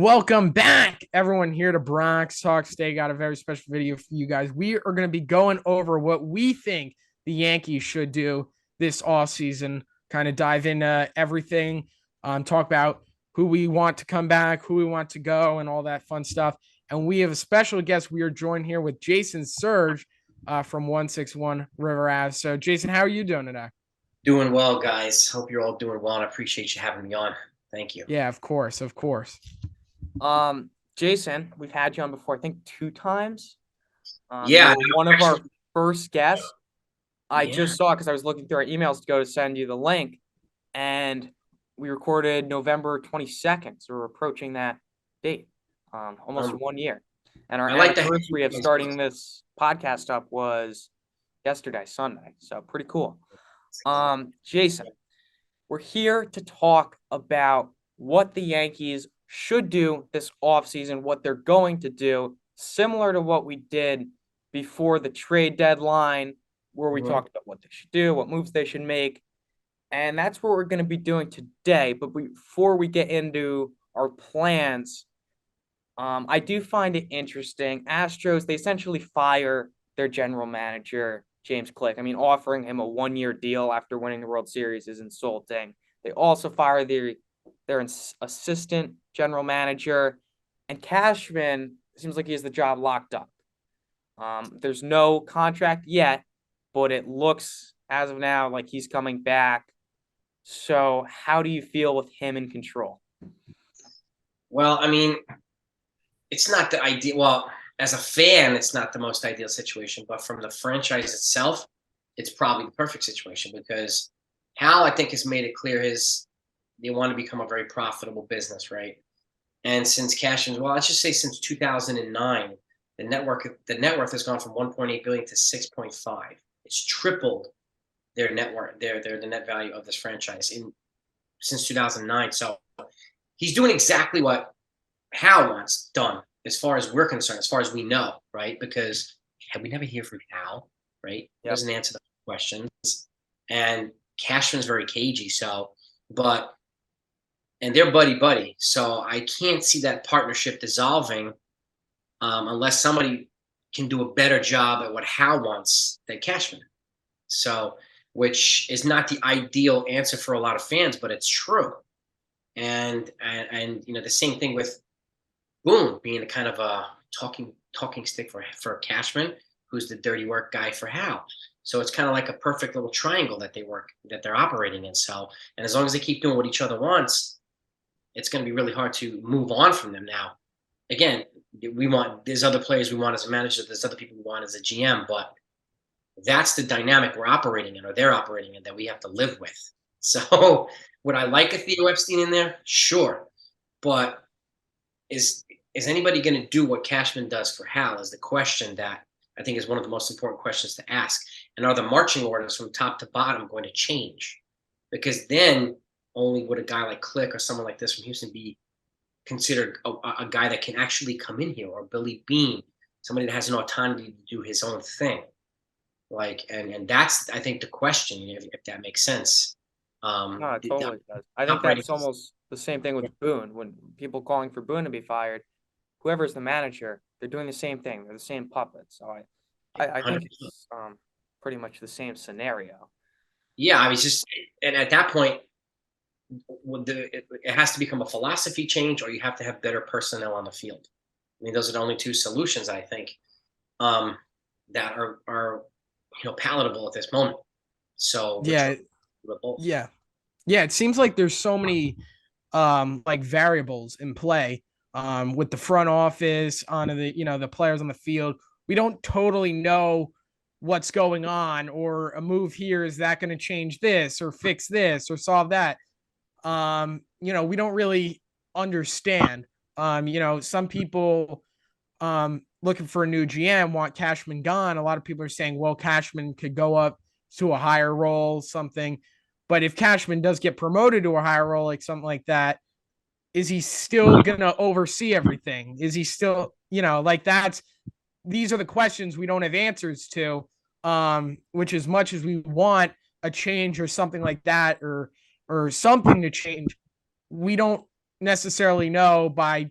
Welcome back, everyone, here to Bronx Talks. Today, got a very special video for you guys. We are going to be going over what we think the Yankees should do this offseason, kind of dive into everything, talk about who we want to come back, who we want to go, and all that fun stuff. And we have a special guest. We are joined here with Jason Cerge from 161 River Ave. So, Jason, how are you doing today? Doing well, guys. Hope you're all doing well, and I appreciate you having me on. Thank you. Yeah, of course, of course. Jason, we've had you on before, I think 2 times. You Yeah, were one of our first guests. I yeah. just saw because I was looking through our emails to go to send you the link, and we recorded November 22nd, so we're approaching that date, almost 1 year. And our I like that. anniversary of starting this podcast up was yesterday, Sunday. So pretty cool. Jason, we're here to talk about what the Yankees should do this offseason, what they're going to do, similar to what we did before the trade deadline, where we talked about what they should do, what moves they should make. And that's what we're going to be doing today. But before we get into our plans, I do find it interesting. Astros, they essentially fire their general manager, James Click. I mean, offering him a 1-year deal after winning the World Series is insulting. They also fire their assistant general manager, and Cashman seems like he has the job locked up. There's no contract yet, but it looks as of now like he's coming back. So how do you feel with him in control? Well, I mean, it's not the ideal. Well, as a fan, it's not the most ideal situation, but from the franchise itself, it's probably the perfect situation because Hal, I think, has made it clear they want to become a very profitable business, right? And since Cashman's, well, let's just say since 2009, the net worth has gone from 1.8 billion to 6.5. It's tripled their net worth, the net value of this franchise since 2009. So he's doing exactly what Hal wants done, as far as we're concerned, as far as we know, right? Because we never hear from Hal, right? He Yep. doesn't answer the questions, and Cashman's very cagey. So, but and they're buddy. So I can't see that partnership dissolving unless somebody can do a better job at what Hal wants than Cashman. So, which is not the ideal answer for a lot of fans, but it's true. And the same thing with Boone being a kind of a talking stick for Cashman, who's the dirty work guy for Hal. So it's kind of like a perfect little triangle that they're operating in. So, and as long as they keep doing what each other wants, it's going to be really hard to move on from them. Now, again, there's other players we want as a manager, there's other people we want as a GM, but that's the dynamic we're operating in, or they're operating in, that we have to live with. So would I like a Theo Epstein in there? Sure. But is anybody going to do what Cashman does for Hal is the question that I think is one of the most important questions to ask. And are the marching orders from top to bottom going to change? Because then only would a guy like Click or someone like this from Houston be considered a guy that can actually come in here, or Billy Beane, somebody that has an autonomy to do his own thing. Like, and that's, I think, the question, if that makes sense. No, it totally does. I think that's almost the same thing with Boone. When people calling for Boone to be fired, whoever's the manager, they're doing the same thing. They're the same puppets. So I think it's pretty much the same scenario. Yeah, I was just, and at that point, it has to become a philosophy change, or you have to have better personnel on the field. I mean, those are the only two solutions, I think, that are palatable at this moment. So Yeah. Yeah. Yeah. It seems like there's so many like variables in play with the front office on the players on the field. We don't totally know what's going on, or a move here, is that going to change this or fix this or solve that. We don't really understand. Some people looking for a new GM want Cashman gone. A lot of people are saying, well, Cashman could go up to a higher role, something. But if Cashman does get promoted to a higher role, like something like that, is he still going to oversee everything? Is he still, these are the questions we don't have answers to, which, as much as we want a change or something like that, or something to change, we don't necessarily know by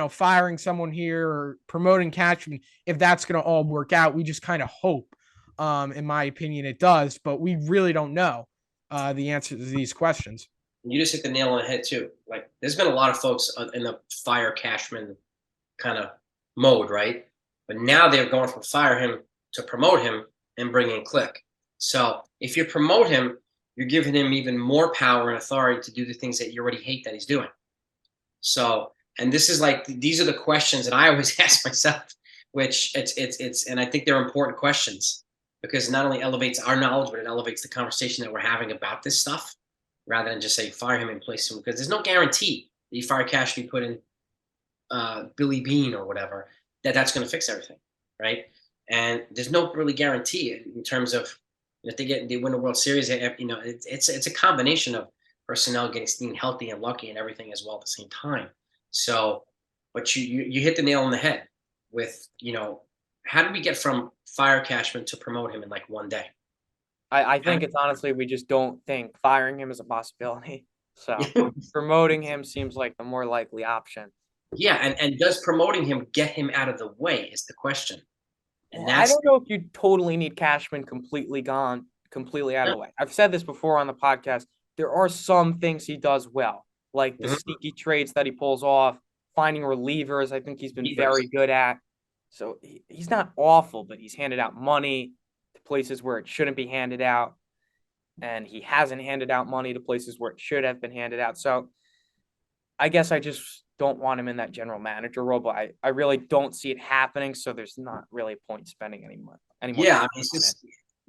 firing someone here or promoting Cashman, if that's going to all work out. We just kind of hope. In my opinion, it does, but we really don't know the answer to these questions. You just hit the nail on the head too. Like, there's been a lot of folks in the fire Cashman kind of mode, right? But now they're going from fire him to promote him and bring in Click. So if you promote him, you're giving him even more power and authority to do the things that you already hate that he's doing. So, and this is like, these are the questions that I always ask myself, which it's, and I think they're important questions because it not only elevates our knowledge, but it elevates the conversation that we're having about this stuff rather than just say fire him and place him, because there's no guarantee that you fire Cash, you put in Billy Bean or whatever, that's going to fix everything, right? And there's no really guarantee in terms of if they win the World Series. It's a combination of personnel getting healthy and lucky and everything as well at the same time. So, but you hit the nail on the head with how did we get from fire Cashman to promote him in like one day? I think it's honestly we just don't think firing him is a possibility. So promoting him seems like the more likely option. Yeah, and does promoting him get him out of the way is the question. And I don't know if you totally need Cashman completely gone, completely out of the way. I've said this before on the podcast. There are some things he does well, like the sneaky trades that he pulls off, finding relievers. I think he's been very good at. So he's not awful, but he's handed out money to places where it shouldn't be handed out. And he hasn't handed out money to places where it should have been handed out. So I guess I just don't want him in that general manager role, but I really don't see it happening. So there's not really a point spending any more. Yeah, I mean,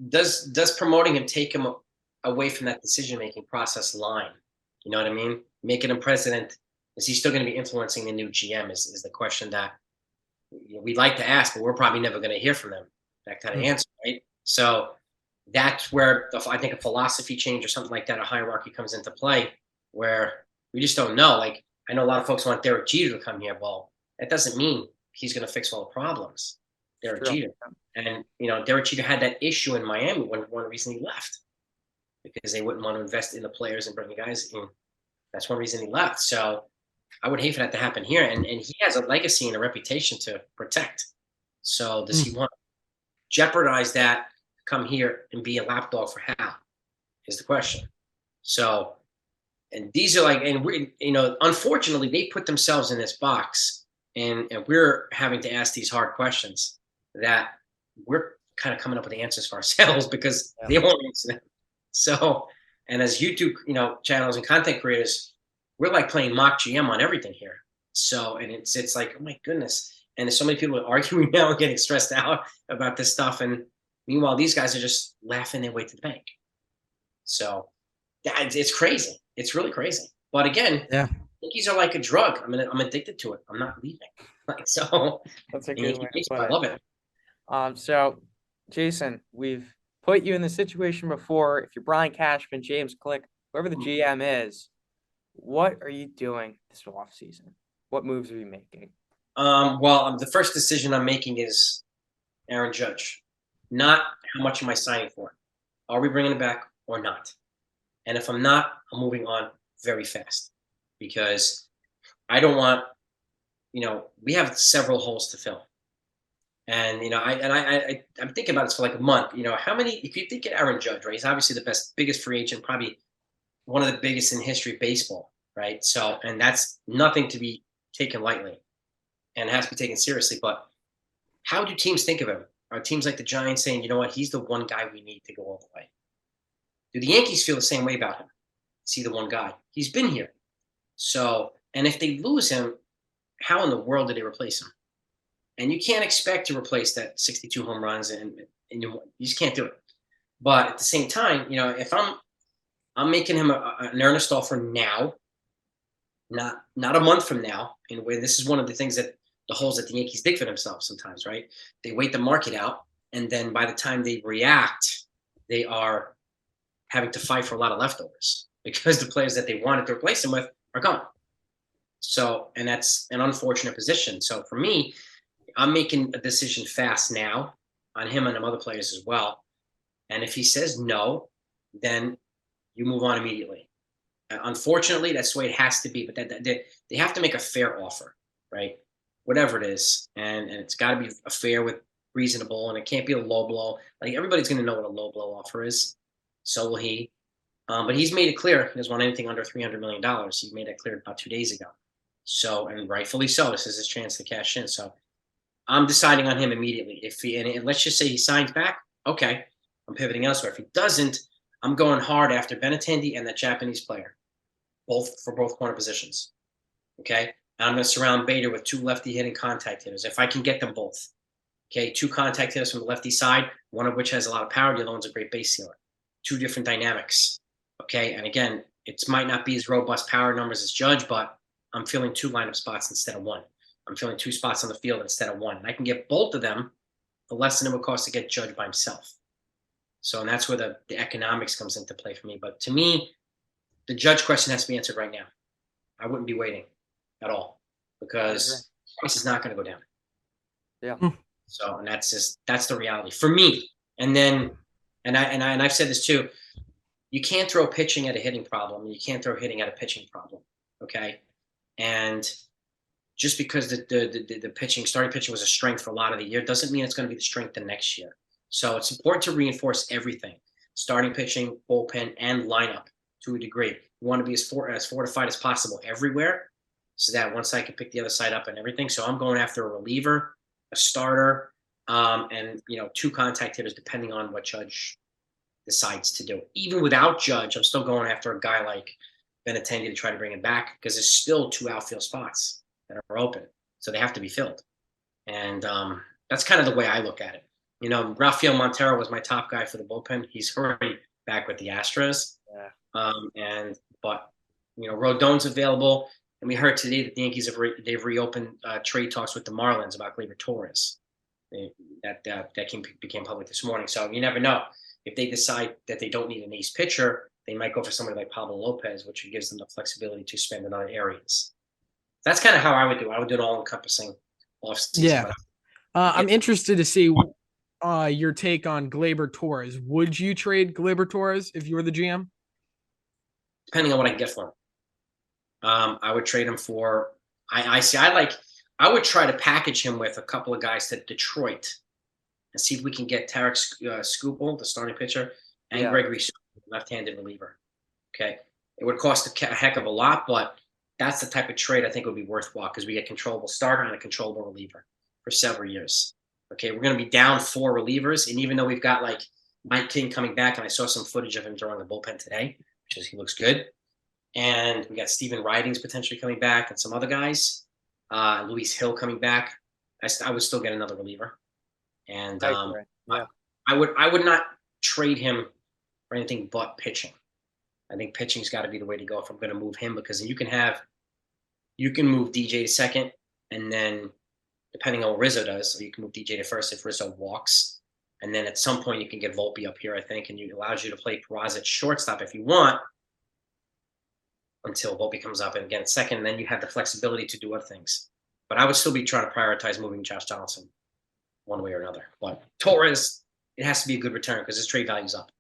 does promoting him take him away from that decision-making process line? You know what I mean? Making him president, is he still going to be influencing the new GM is the question that we'd like to ask, but we're probably never going to hear from them, that kind of answer, right? So that's where I think a philosophy change or something like that, a hierarchy comes into play where we just don't know. Like, I know a lot of folks want Derek Jeter to come here. Well, that doesn't mean he's going to fix all the problems. Derek Jeter. And, Derek Jeter had that issue in Miami when one reason he left, because they wouldn't want to invest in the players and bring the guys in. That's one reason he left. So I would hate for that to happen here. And he has a legacy and a reputation to protect. So does he want to jeopardize that, come here and be a lapdog for Hal, is the question. So, and these are like, and we, unfortunately, they put themselves in this box, and we're having to ask these hard questions that we're kind of coming up with the answers for ourselves because they won't answer them. So, and as YouTube, channels and content creators, we're like playing mock GM on everything here. So, and it's like, oh my goodness. And there's so many people arguing now and getting stressed out about this stuff. And meanwhile, these guys are just laughing their way to the bank. So it's crazy. It's really crazy. But again, Yankees are like a drug. I'm addicted to it. I'm not leaving. So that's a good way to put it. I love it. So Jason, we've put you in the situation before. If you're Brian Cashman, James Click, whoever the GM is, what are you doing this offseason? What moves are you making? Well, the first decision I'm making is Aaron Judge. Not how much am I signing for? Are we bringing it back or not? And if I'm not, I'm moving on very fast because I don't want, we have several holes to fill. And, I'm thinking about this for like a month. How many, if you think of Aaron Judge, right? He's obviously the biggest free agent, probably one of the biggest in history of baseball, right? So, and that's nothing to be taken lightly and has to be taken seriously. But how do teams think of him? Are teams like the Giants saying, you know what, he's the one guy we need to go all the way? Do the Yankees feel the same way about him? Is he the one guy? He's been here. So, and if they lose him, how in the world do they replace him? And you can't expect to replace that 62 home runs, and you just can't do it. But at the same time, if I'm making him an earnest offer now, not a month from now. In a way, this is one of the things that the holes that the Yankees dig for themselves sometimes, right? They wait the market out, and then by the time they react, they are having to fight for a lot of leftovers because the players that they wanted to replace him with are gone. So, and that's an unfortunate position. So for me, I'm making a decision fast now on him and other players as well. And if he says no, then you move on immediately. Unfortunately, that's the way it has to be. But they have to make a fair offer. right? Whatever it is, and it's got to be fair with reasonable, and it can't be a low blow. Like everybody's going to know what a low blow offer is. So will he. But he's made it clear he doesn't want anything under $300 million. He made that clear about 2 days ago. So, and rightfully so. This is his chance to cash in. So I'm deciding on him immediately. If he and let's just say he signs back, okay, I'm pivoting elsewhere. If he doesn't, I'm going hard after Benintendi and that Japanese player, both for both corner positions. Okay, and I'm going to surround Bader with two lefty hitting contact hitters if I can get them both. Okay, two contact hitters from the lefty side, one of which has a lot of power. The other one's a great base stealer. Two different dynamics. Okay, and again, it might not be as robust power numbers as Judge, but I'm filling two lineup spots instead of one. I'm filling two spots on the field instead of one. And I can get both of them for less than it would cost to get Judge by himself. So, and that's where the economics comes into play for me. But to me, the Judge question has to be answered right now. I wouldn't be waiting at all because price is not going to go down. Yeah. So, and that's the reality for me. And then, and I've said this too. You can't throw pitching at a hitting problem. You can't throw hitting at a pitching problem. Okay, and just because the starting pitching was a strength for a lot of the year doesn't mean it's going to be the strength the next year. So it's important to reinforce everything: starting pitching, bullpen, and lineup to a degree. You want to be as fortified as possible everywhere, so that one side can pick the other side up and everything. So I'm going after a reliever, a starter, and two contact hitters depending on what Judge decides to do. Even without Judge, I'm still going after a guy like Benintendi to try to bring him back because there's still two outfield spots that are open, so they have to be filled. And that's kind of the way I look at it. Rafael Montero was my top guy for the bullpen. He's already back with the Astros. Yeah. But Rodon's available, and we heard today that the Yankees they've reopened trade talks with the Marlins about Gleyber Torres. That became public this morning. So you never know. If they decide that they don't need an ace pitcher, they might go for somebody like Pablo Lopez, which gives them the flexibility to spend in other areas. That's kind of how I would do it. I would do an all-encompassing offseason. Yeah. I'm interested to see your take on Gleyber Torres. Would you trade Gleyber Torres if you were the GM? Depending on what I get for him. I would trade him for I would try to package him with a couple of guys to Detroit and see if we can get Tarek Skubal, the starting pitcher, and Gregory left-handed reliever. Okay. It would cost a heck of a lot, but that's the type of trade I think would be worthwhile because we get controllable starter and a controllable reliever for several years. Okay. We're going to be down 4 relievers. And even though we've got like Mike King coming back, and I saw some footage of him throwing the bullpen today, he looks good. And we got Steven Ridings potentially coming back and some other guys. Luis Hill coming back. I would still get another reliever. And I would not trade him for anything but pitching. I think pitching's got to be the way to go if I'm going to move him, because you can move DJ to second, and then depending on what Rizzo does, or you can move DJ to first if Rizzo walks, and then at some point you can get Volpe up here, I think, and it allows you to play Peraza at shortstop if you want until Volpe comes up, and again at second, and then you have the flexibility to do other things. But I would still be trying to prioritize moving Josh Donaldson one way or another. But Torres, it has to be a good return because his trade value's up.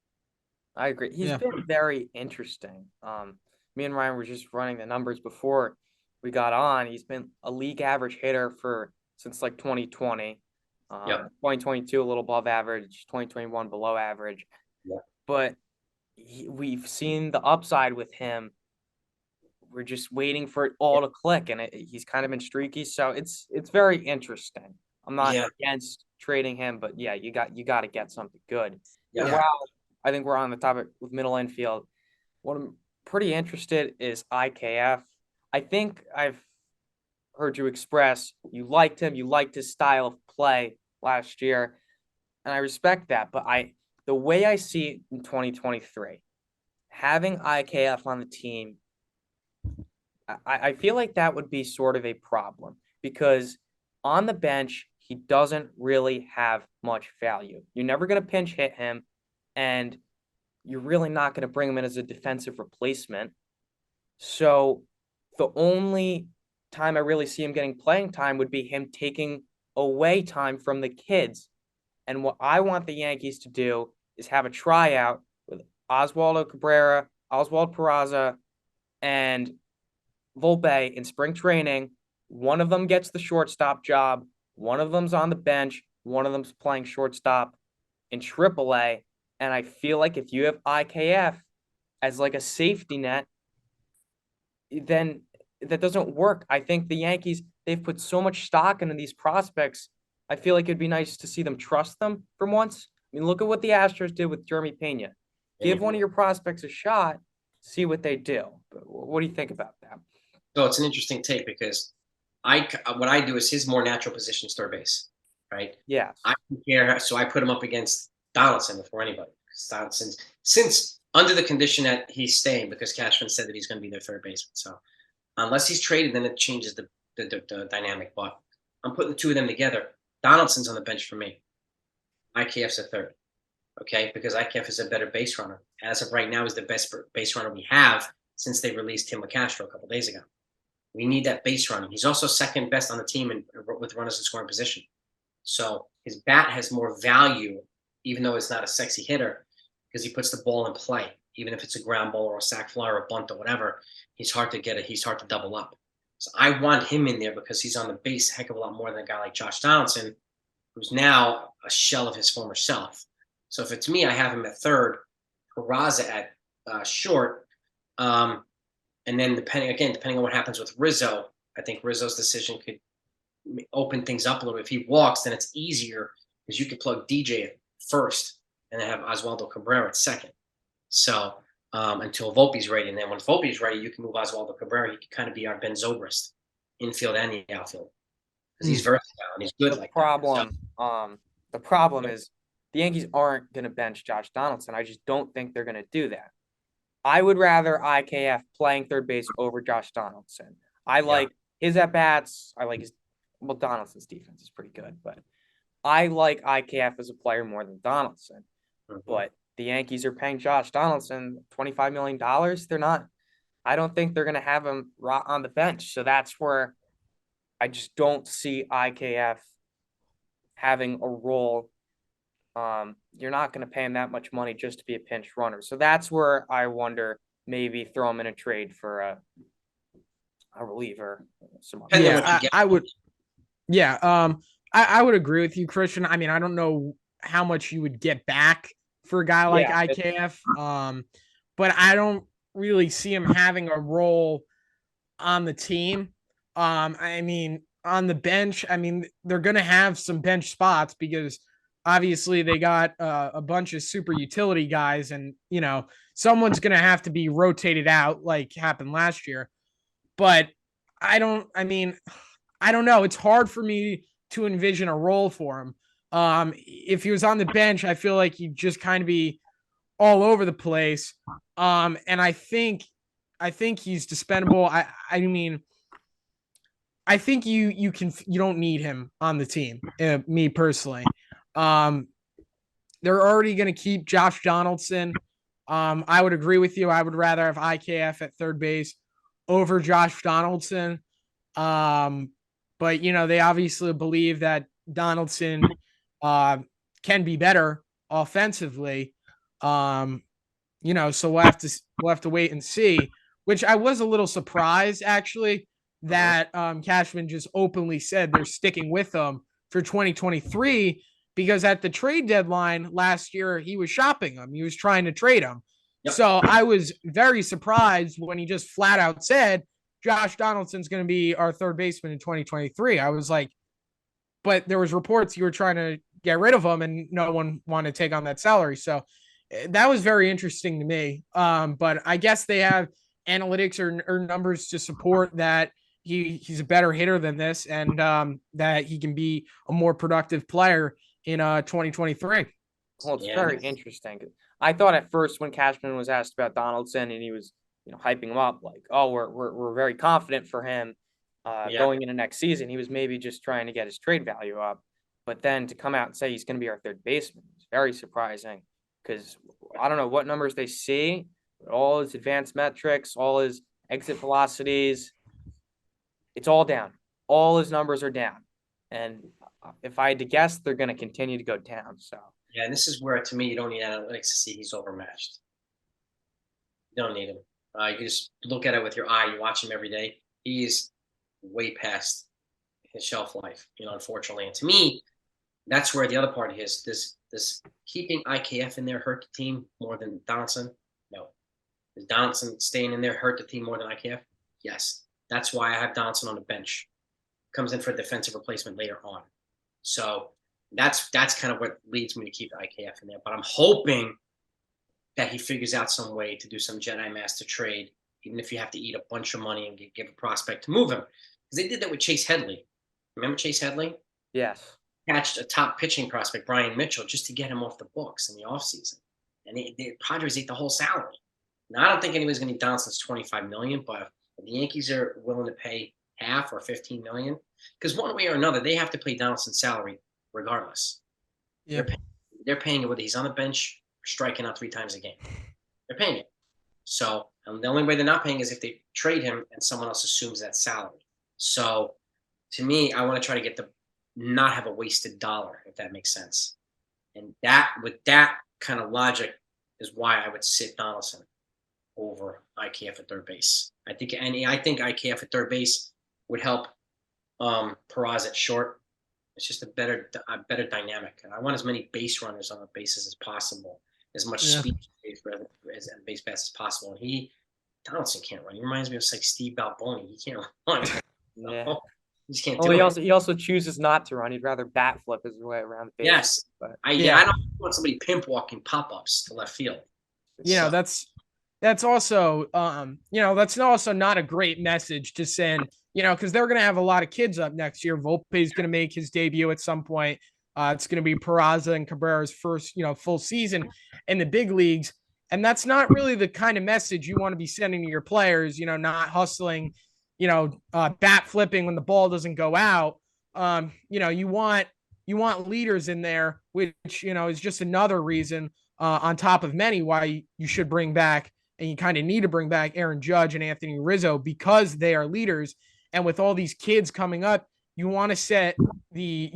I agree. He's been very interesting. Me and Ryan were just running the numbers before we got on. He's been a league average hitter since like 2020. 2022 a little above average, 2021 below average. Yep. But we've seen the upside with him. We're just waiting for it all to click, and he's kind of been streaky. So it's very interesting. I'm not against trading him, but you got to get something good. Yeah. Wow. I think we're on the topic with middle infield. What I'm pretty interested is IKF. I think I've heard you express you liked him, you liked his style of play last year, and I respect that. But the way I see it in 2023, having IKF on the team, I feel like that would be sort of a problem because on the bench, he doesn't really have much value. You're never going to pinch hit him, and you're really not going to bring him in as a defensive replacement. So the only time I really see him getting playing time would be him taking away time from the kids. And what I want the Yankees to do is have a tryout with Oswaldo Cabrera, Oswald Peraza, and Volpe in spring training One of them gets the shortstop job. One of them's on the bench. One of them's playing shortstop in AAA. And I feel like if you have IKF as like a safety net, then that doesn't work. I think the Yankees, they've put so much stock into these prospects. I feel like it'd be nice to see them trust them for once. I mean, look at what the Astros did with Jeremy Pena. Give one of your prospects a shot, see what they do. But what do you think about that? So it's an interesting take because what I do is his more natural position is third base, right? Yeah. I compare, so I put him up against Donaldson before anybody. Donaldson, since under the condition that he's staying, because Cashman said that he's going to be their third baseman. So unless he's traded, then it changes the dynamic. But I'm putting the two of them together. Donaldson's on the bench for me. IKF's a third, okay? Because IKF is a better base runner. As of right now, is the best base runner we have since they released Tim LeCastro a couple days ago. We need that base running. He's also second best on the team with runners in scoring position. So his bat has more value, even though it's not a sexy hitter, because he puts the ball in play. Even if it's a ground ball or a sac fly or a bunt or whatever, he's hard to get it. He's hard to double up. So I want him in there because he's on the base a heck of a lot more than a guy like Josh Donaldson, who's now a shell of his former self. So if it's me, I have him at third, Peraza at short, and then depending on what happens with Rizzo, I think Rizzo's decision could open things up a little bit. If he walks, then it's easier because you could plug DJ at first and then have Oswaldo Cabrera at second. So until Volpe's ready, and then when Volpe's ready, you can move Oswaldo Cabrera. He can kind of be our Ben Zobrist, infield and the outfield, because he's versatile and he's good. The problem is the Yankees aren't going to bench Josh Donaldson. I just don't think they're going to do that. I would rather IKF playing third base over Josh Donaldson. I like his at-bats. I like Donaldson's defense is pretty good, but I like IKF as a player more than Donaldson. Mm-hmm. But the Yankees are paying Josh Donaldson $25 million. They're not. I don't think they're going to have him on the bench. So that's where I just don't see IKF having a role. You're not going to pay him that much money just to be a pinch runner. So that's where I wonder, maybe throw him in a trade for a reliever. I would. Yeah, I would agree with you, Christian. I mean, I don't know how much you would get back for a guy like IKF, but I don't really see him having a role on the team. I mean, on the bench, I mean, they're going to have some bench spots because obviously they got a bunch of super utility guys, and, you know, someone's going to have to be rotated out like happened last year. But I don't know. It's hard for me to envision a role for him. If he was on the bench, I feel like he'd just kind of be all over the place. And I think he's dispensable. I mean, I think you don't need him on the team. Me personally, they're already going to keep Josh Donaldson. I would agree with you. I would rather have IKF at third base over Josh Donaldson. But, you know, they obviously believe that Donaldson can be better offensively. You know, so we'll have to wait and see, which I was a little surprised, actually, that Cashman just openly said they're sticking with him for 2023, because at the trade deadline last year, he was shopping him. He was trying to trade him. Yep. So I was very surprised when he just flat out said, Josh Donaldson's going to be our third baseman in 2023. I was like, but there was reports you were trying to get rid of him and no one wanted to take on that salary. So that was very interesting to me. But I guess they have analytics or numbers to support that he's a better hitter than this, and that he can be a more productive player in 2023. Well, it's very interesting. I thought at first when Cashman was asked about Donaldson and he was, you know, hyping him up like, oh, we're very confident for him going into next season. He was maybe just trying to get his trade value up. But then to come out and say he's going to be our third baseman is very surprising, because I don't know what numbers they see, but all his advanced metrics, all his exit velocities, it's all down. All his numbers are down. And if I had to guess, they're going to continue to go down. So yeah, and this is where, to me, you don't need analytics to see he's overmatched. You don't need him. You just look at it with your eye. You watch him every day. He's way past his shelf life, unfortunately. And to me, that's where the other part is. This keeping IKF in there hurt the team more than Donaldson? No. Is Donaldson staying in there hurt the team more than IKF? Yes. That's why I have Donaldson on the bench. Comes in for a defensive replacement later on. So that's kind of what leads me to keep IKF in there. But I'm hoping that he figures out some way to do some Jedi Master trade, even if you have to eat a bunch of money and give a prospect to move him. Because they did that with Chase Headley. Remember Chase Headley? Yes. Catched a top pitching prospect, Brian Mitchell, just to get him off the books in the offseason. And the Padres ate the whole salary. Now, I don't think anybody's going to need Donaldson's $25 million, but if the Yankees are willing to pay half or $15 million, because one way or another, they have to pay Donaldson's salary regardless. Yep. They're paying it whether he's on the bench or striking out 3 times a game. They're paying it. So the only way they're not paying is if they trade him and someone else assumes that salary. So to me, I want to try to get not have a wasted dollar, if that makes sense. And with that kind of logic is why I would sit Donaldson over IKF at third base. I think IKF at third base would help Peraza at short. It's just a better dynamic. And I want as many base runners on the bases as possible, as much speed as base pass as possible. And Donaldson can't run. He reminds me of like Steve Balboni. He can't run. Yeah. He just can't do it. He also chooses not to run. He'd rather bat flip his way around the base. Yes. But I don't want somebody pimp walking pop-ups to left field. That's also that's also not a great message to send, because they're going to have a lot of kids up next year. Volpe's going to make his debut at some point. It's going to be Peraza and Cabrera's first, full season in the big leagues. And that's not really the kind of message you want to be sending to your players, not hustling, bat flipping when the ball doesn't go out. You want leaders in there, which, is just another reason on top of many why you should bring back, and you kind of need to bring back Aaron Judge and Anthony Rizzo, because they are leaders. And with all these kids coming up, you want to set the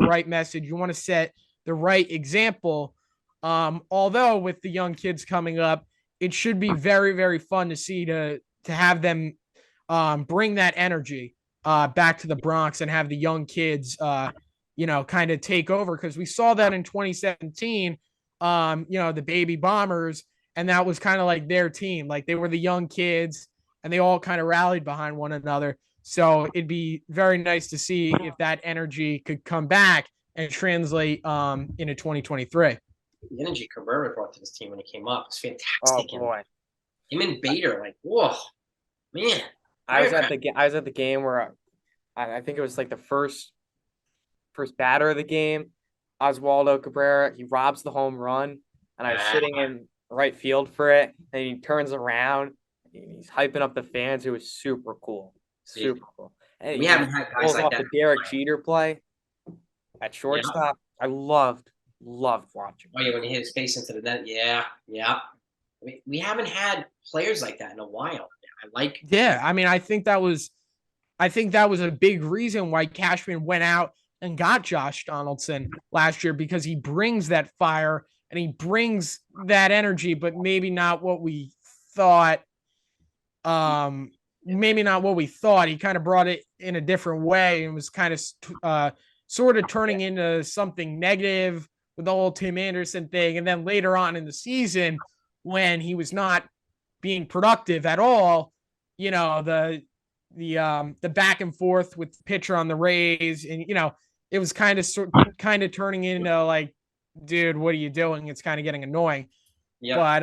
right message. You want to set the right example. Although with the young kids coming up, it should be very, very fun to see to have them bring that energy back to the Bronx and have the young kids, kind of take over. Because we saw that in 2017, the baby Bombers, and that was kind of like their team. Like, they were the young kids and they all kind of rallied behind one another. So it'd be very nice to see if that energy could come back and translate into 2023. The energy Cabrera brought to this team when he came up was fantastic. Oh boy. Him and Bader, like, whoa, man. I was at the game where I think it was like the first batter of the game, Oswaldo Cabrera. He robs the home run, and I was sitting in right field for it, and he turns around, and he's hyping up the fans. It was super cool. Super cool. And we haven't had guys like that. The Derek Jeter play at shortstop. Yeah. I loved watching. Oh yeah, when he hit his face into the net. Yeah. We haven't had players like that in a while. I think that was a big reason why Cashman went out and got Josh Donaldson last year, because he brings that fire and he brings that energy, but maybe not what we thought. He kind of brought it in a different way and was kind of sort of turning into something negative with the whole Tim Anderson thing. And then later on in the season, when he was not being productive at all, the back and forth with the pitcher on the Rays, and it was kind of turning into like, dude, what are you doing? It's kind of getting annoying. Yeah. But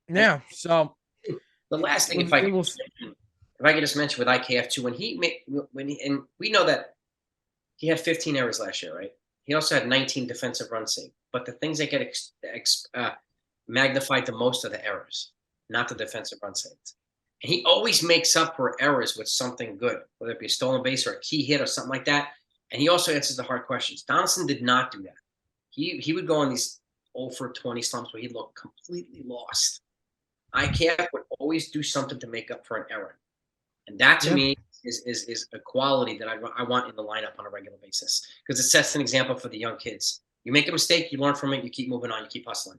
yeah. So the last thing, if I could just mention with IKF too, when and we know that he had 15 errors last year, right? He also had 19 defensive run saved. But the things that get magnified the most are the errors, not the defensive run saves. And he always makes up for errors with something good, whether it be a stolen base or a key hit or something like that. And he also answers the hard questions. Donaldson did not do that. He would go on these 0 for 20 slumps where he looked completely lost. IKF would always do something to make up for an error. And that to me is a quality that I want in the lineup on a regular basis, because it sets an example for the young kids. You make a mistake, you learn from it, you keep moving on, you keep hustling.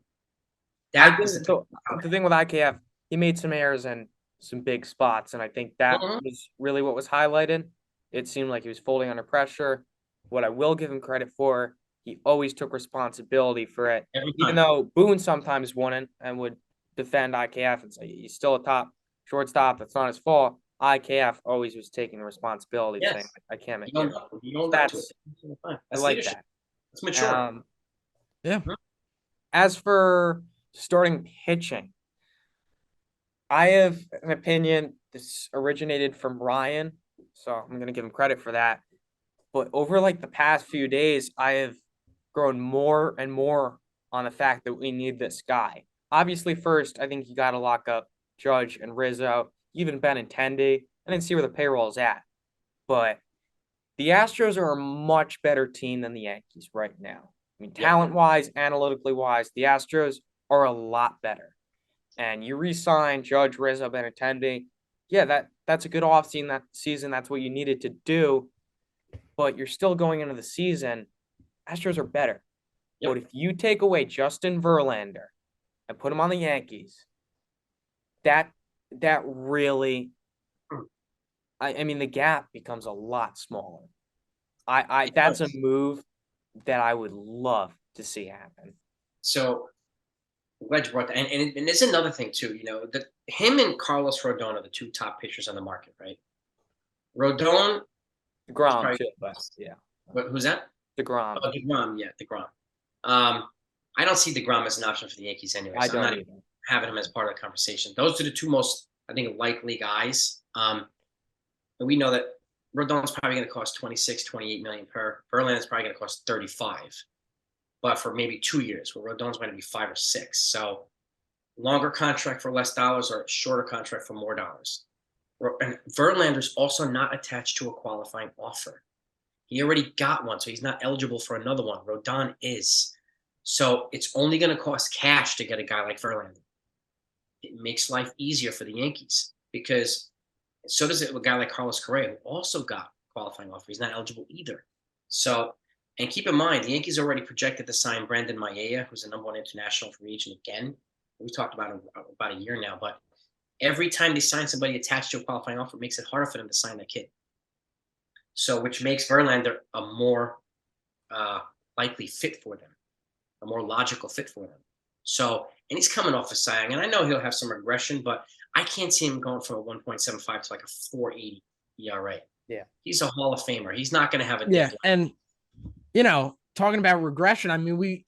The thing with IKF, he made some errors in some big spots, and I think that was really what was highlighted. It seemed like he was folding under pressure. What I will give him credit for, he always took responsibility for it. Even though Boone sometimes won it and would defend IKF and say he's still a top shortstop, that's not his fault. IKF always was taking the responsibility, saying I can't make it. That's I like that. It's mature. Yeah. As for starting pitching, I have an opinion. This originated from Ryan, so I'm going to give him credit for that. But over like the past few days, I have grown more and more on the fact that we need this guy. Obviously, first, I think you got to lock up Judge and Rizzo, even Benintendi, and then see where the payroll is at. But the Astros are a much better team than the Yankees right now. I mean, talent-wise, analytically-wise, the Astros are a lot better. And you re-sign Judge, Rizzo, Benintendi. Yeah, that's a good season. That's what you needed to do. But you're still going into the season. Astros are better. Yep. But if you take away Justin Verlander and put him on the Yankees, that really, I mean, the gap becomes a lot smaller. That's a move that I would love to see happen. So, glad you brought that. And there's another thing too. You know, that him and Carlos Rodon are the two top pitchers on the market, right? Rodon, DeGrom too, but yeah. Who's that? DeGrom. Oh, DeGrom, yeah, DeGrom. I don't see DeGrom as an option for the Yankees anyway. So I'm not even having him as part of the conversation. Those are the two most, I think, likely guys. And we know that Rodon's probably going to cost 26, 28 million per. Verlander's probably going to cost 35, but for maybe 2 years, where Rodon's going to be 5 or 6. So longer contract for less dollars or shorter contract for more dollars. And Verlander's also not attached to a qualifying offer. He already got one, so he's not eligible for another one. Rodon is. So it's only going to cost cash to get a guy like Verlander. It makes life easier for the Yankees because so does it with a guy like Carlos Correa, who also got qualifying offer. He's not eligible either. So, and keep in mind, the Yankees already projected to sign Brandon Maella, who's the #1 international free agent again. We talked about him about a year now, but every time they sign somebody attached to a qualifying offer, it makes it harder for them to sign that kid. So, which makes Verlander a more likely fit for them, a more logical fit for them. So, and he's coming off a Cy Young, and I know he'll have some regression, but I can't see him going from a 1.75 to like a 4.80 ERA. Yeah. He's a Hall of Famer. He's not going to have a deadline. And, you know, talking about regression, I mean,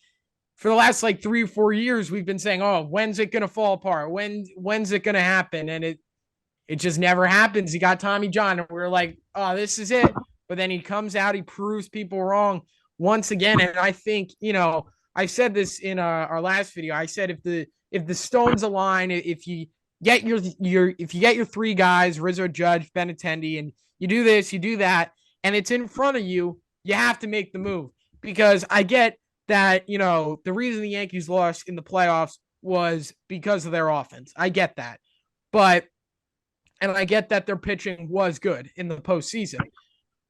for the last like 3 or 4 years, we've been saying, oh, when's it going to fall apart? When's it going to happen? And it just never happens. He got Tommy John, and we're like, oh, this is it. But then he comes out, he proves people wrong once again. And I think, you know, I said this in our last video. I said if the stones align, if you get your 3 guys, Rizzo, Judge, Benintendi, and you do this, you do that, and it's in front of you, you have to make the move. Because I get that, you know, the reason the Yankees lost in the playoffs was because of their offense. I get that. And I get that their pitching was good in the postseason.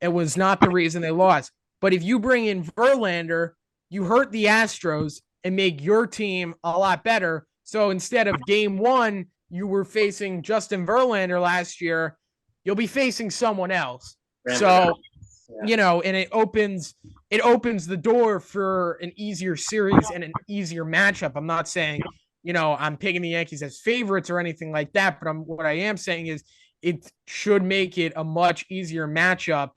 It was not the reason they lost. But if you bring in Verlander, you hurt the Astros and make your team a lot better. So instead of game 1, you were facing Justin Verlander last year, you'll be facing someone else. So, you know, and it opens the door for an easier series and an easier matchup. I'm not saying, you know, I'm picking the Yankees as favorites or anything like that, but what I am saying is it should make it a much easier matchup.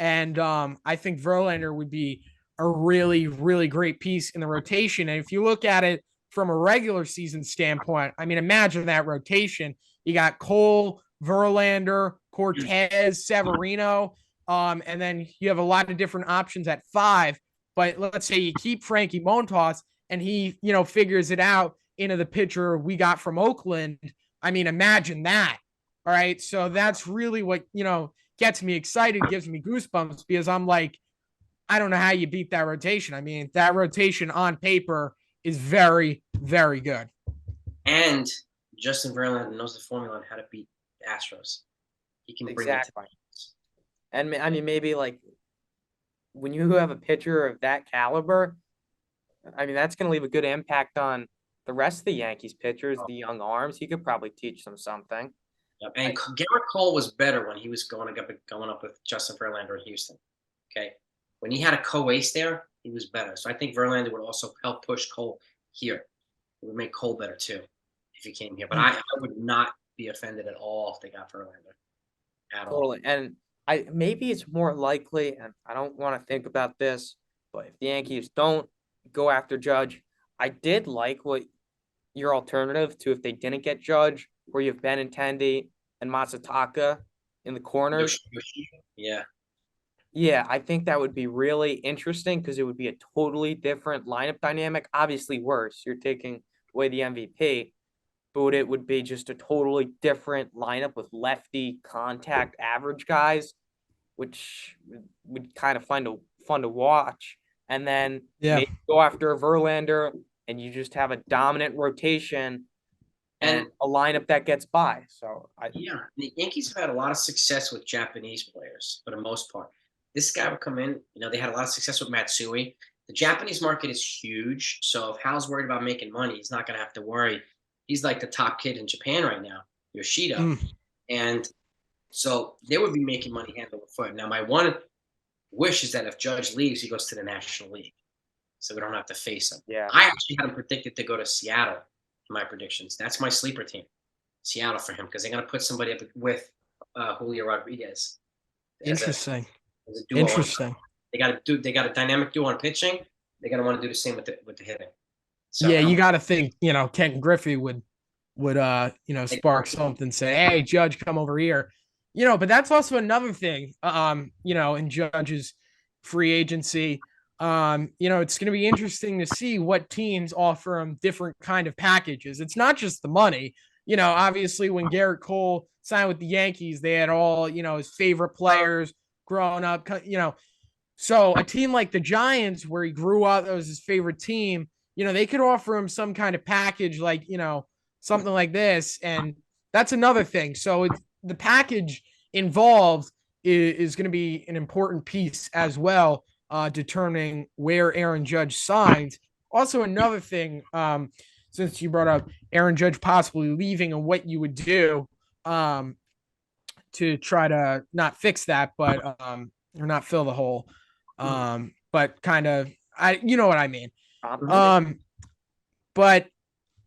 And I think Verlander would be a really, really great piece in the rotation. And if you look at it from a regular season standpoint, I mean, imagine that rotation. You got Cole, Verlander, Cortez, Severino, and then you have a lot of different options at 5. But let's say you keep Frankie Montas and he, you know, figures it out into the pitcher we got from Oakland. I mean, imagine that. All right. So that's really what, you know, gets me excited, gives me goosebumps, because I'm like, I don't know how you beat that rotation. I mean, that rotation on paper is very, very good. And Justin Verlander knows the formula on how to beat the Astros. He can bring it to. And I mean, maybe like when you have a pitcher of that caliber, I mean, that's going to leave a good impact on the rest of the Yankees pitchers, the young arms. He could probably teach them something. Yep. And Garrett Cole was better when he was going up with Justin Verlander in Houston. Okay, when he had a co-ace there, he was better. So I think Verlander would also help push Cole here. It would make Cole better too if he came here. But I would not be offended at all if they got Verlander at all. Totally. And maybe it's more likely, and I don't want to think about this, but if the Yankees don't go after Judge, I did like what your alternative to if they didn't get Judge, where you have Benintendi and Matsutaka in the corners. Yeah. Yeah, I think that would be really interesting because it would be a totally different lineup dynamic. Obviously worse. You're taking away the MVP, but it would be just a totally different lineup with lefty contact average guys, which would kind of fun to watch. And then maybe go after a Verlander and you just have a dominant rotation and a lineup that gets by. So the Yankees have had a lot of success with Japanese players for the most part. This guy would come in, they had a lot of success with Matsui. The Japanese market is huge, so if Hal's worried about making money, he's not going to have to worry. He's like the top kid in Japan right now, Yoshida. And so they would be making money hand over foot. Now, my one wish is that if Judge leaves, he goes to the National League, so we don't have to face him. Yeah. I actually had him predicted to go to Seattle in my predictions. That's my sleeper team, Seattle, for him, because they're going to put somebody up with Julio Rodriguez. Interesting. Interesting. They got a dynamic duo on pitching. They got to want to do the same with the hitting. So, yeah, you got to think, Ken Griffey would spark something, say, hey, Judge, come over here. But that's also another thing, in Judge's free agency. It's going to be interesting to see what teams offer him different kind of packages. It's not just the money. Obviously when Garrett Cole signed with the Yankees, they had all, his favorite players growing up, So a team like the Giants, where he grew up, that was his favorite team, they could offer him some kind of package like, something like this. And that's another thing. So the package involved is going to be an important piece as well, determining where Aaron Judge signs. Also, another thing, since you brought up Aaron Judge possibly leaving and what you would do to try to not fix that, but or not fill the hole, but kind of, you know what I mean. But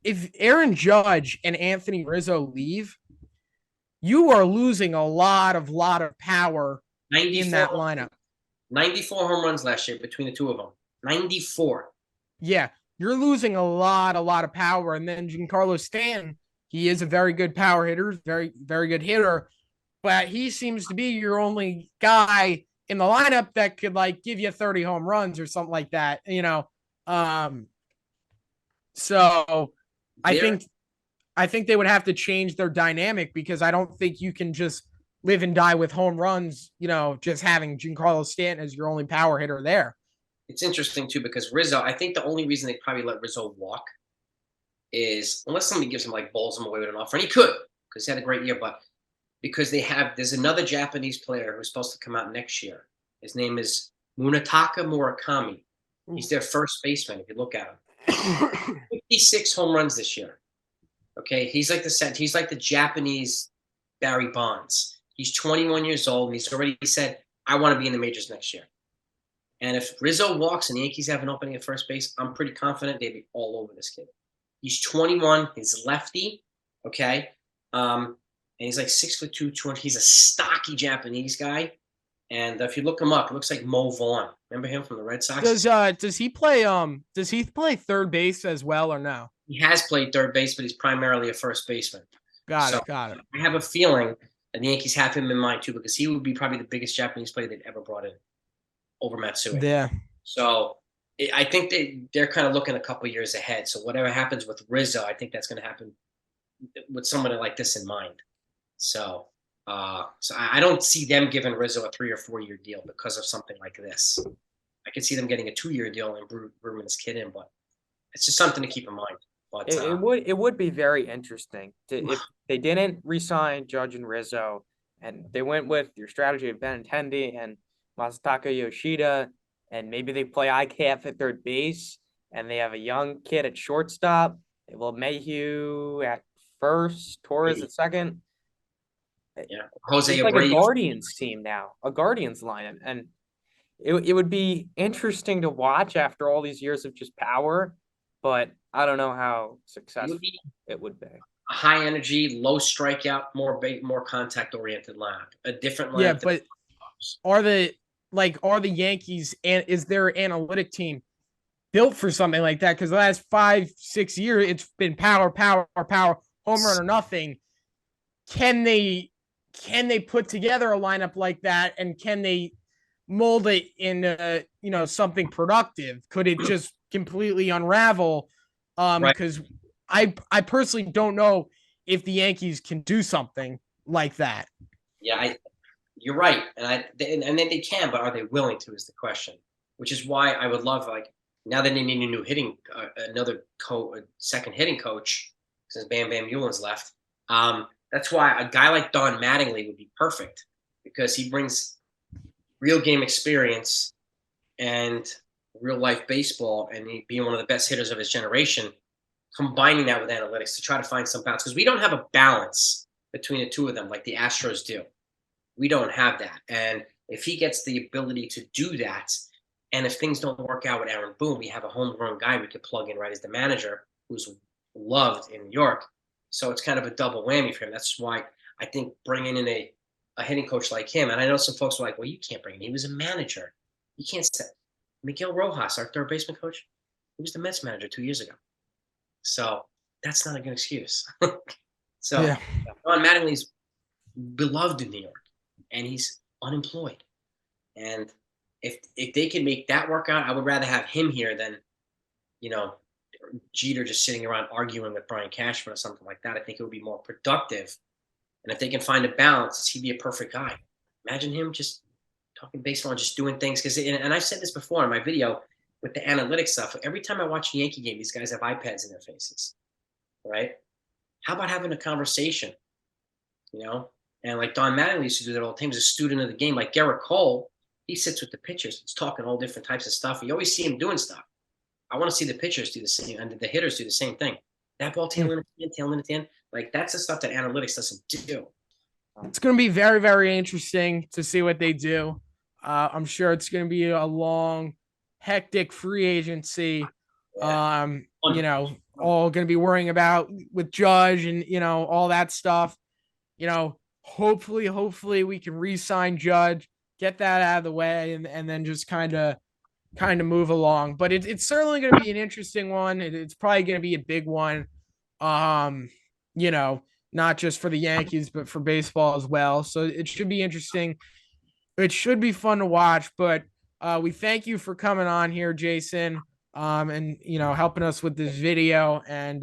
if Aaron Judge and Anthony Rizzo leave, you are losing a lot of power in that lineup. 94 home runs last year between the two of them. 94. Yeah, you're losing a lot of power. And then Giancarlo Stanton, he is a very good power hitter, very, very good hitter, but he seems to be your only guy in the lineup that could give you 30 home runs or something like that, So I think they would have to change their dynamic, because I don't think you can just live and die with home runs, just having Giancarlo Stanton as your only power hitter there. It's interesting too, because Rizzo, I think the only reason they probably let Rizzo walk is unless somebody gives him bowls him away with an offer, and he could, because he had a great year, but because there's another Japanese player who's supposed to come out next year. His name is Munetaka Murakami. He's their first baseman, if you look at him. 56 home runs this year. Okay, he's like the Japanese Barry Bonds. He's 21 years old, and he's already said, I want to be in the majors next year. And if Rizzo walks and the Yankees have an opening at first base, I'm pretty confident they'd be all over this kid. He's 21. He's lefty, okay? And he's 6'2", 200. He's a stocky Japanese guy. And if you look him up, it looks like Mo Vaughn. Remember him from the Red Sox? Does he play third base as well, or no? He has played third base, but he's primarily a first baseman. Got it. I have a feeling that the Yankees have him in mind too, because he would be probably the biggest Japanese player they've ever brought in over Matsui. Yeah. So I think they're kind of looking a couple years ahead. So whatever happens with Rizzo, I think that's going to happen with somebody like this in mind. So I don't see them giving Rizzo a 3 or 4 year deal because of something like this. I could see them getting a 2-year deal and grooming this kid in, but it's just something to keep in mind. But it would be very interesting if they didn't re-sign Judge and Rizzo, and they went with your strategy of Benintendi and Masataka Yoshida, and maybe they play IKF at third base, and they have a young kid at shortstop. They will Mayhew at first, Torres at second. Yeah, Jose It's like a Abreu. Guardians team now, a Guardians lineup, and it would be interesting to watch after all these years of just power, but I don't know how It successful would be it would be. a high energy, low strikeout, more contact oriented lineup. A different Yeah, lineup. but are the Yankees, and is their analytic team built for something like that? Because the last 5-6 years, it's been power, power, power, home run or nothing. Can they put together a lineup like that, and can they mold it into something productive? Could it just completely unravel? Right. Because I personally don't know if the Yankees can do something like that. Yeah, you're right, and then they can, but are they willing to? Is the question. Which is why I would love, like, now that they need a new second hitting coach since Bam Bam Eulen's left. That's why a guy like Don Mattingly would be perfect because he brings real game experience and real life baseball, and he being one of the best hitters of his generation, combining that with analytics to try to find some balance because we don't have a balance between the two of them like the Astros do. We don't have that. And if he gets the ability to do that, and if things don't work out with Aaron Boone, we have a homegrown guy we could plug in right as the manager who's loved in New York. So it's kind of a double whammy for him. That's why I think bringing in a hitting coach like him, and I know some folks were like, well, you can't bring him. He was a manager. You can't say. Miguel Rojas, our third baseman coach, he was the Mets manager 2 years ago. So that's not a good excuse. So Yeah. Don Mattingly's beloved in New York, and he's unemployed. And if they can make that work out, I would rather have him here than, Jeter just sitting around arguing with Brian Cashman or something like that. I think it would be more productive. And if they can find a balance, he'd be a perfect guy. Imagine him just talking baseball and just doing things. And I've said this before in my video with the analytics stuff. Every time I watch a Yankee game, these guys have iPads in their faces, right? How about having a conversation, And like Don Mattingly used to do that all the time. He's a student of the game. Like Garrett Cole, he sits with the pitchers. He's talking all different types of stuff. You always see him doing stuff. I want to see the pitchers do the same, and the hitters do the same thing. That ball tail in at the end. Like, that's the stuff that analytics doesn't do. It's going to be very, very interesting to see what they do. I'm sure it's going to be a long, hectic free agency. Yeah. All going to be worrying about with Judge and, all that stuff. Hopefully we can re-sign Judge, get that out of the way, and then just kind of move along. But it's certainly going to be an interesting one. It's probably going to be a big one. Not just for the Yankees, but for baseball as well. So it should be interesting. It should be fun to watch. But we thank you for coming on here, Jason, and helping us with this video. And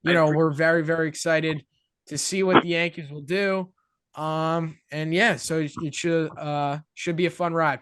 we're very, very excited to see what the Yankees will do. And yeah, so it should be a fun ride.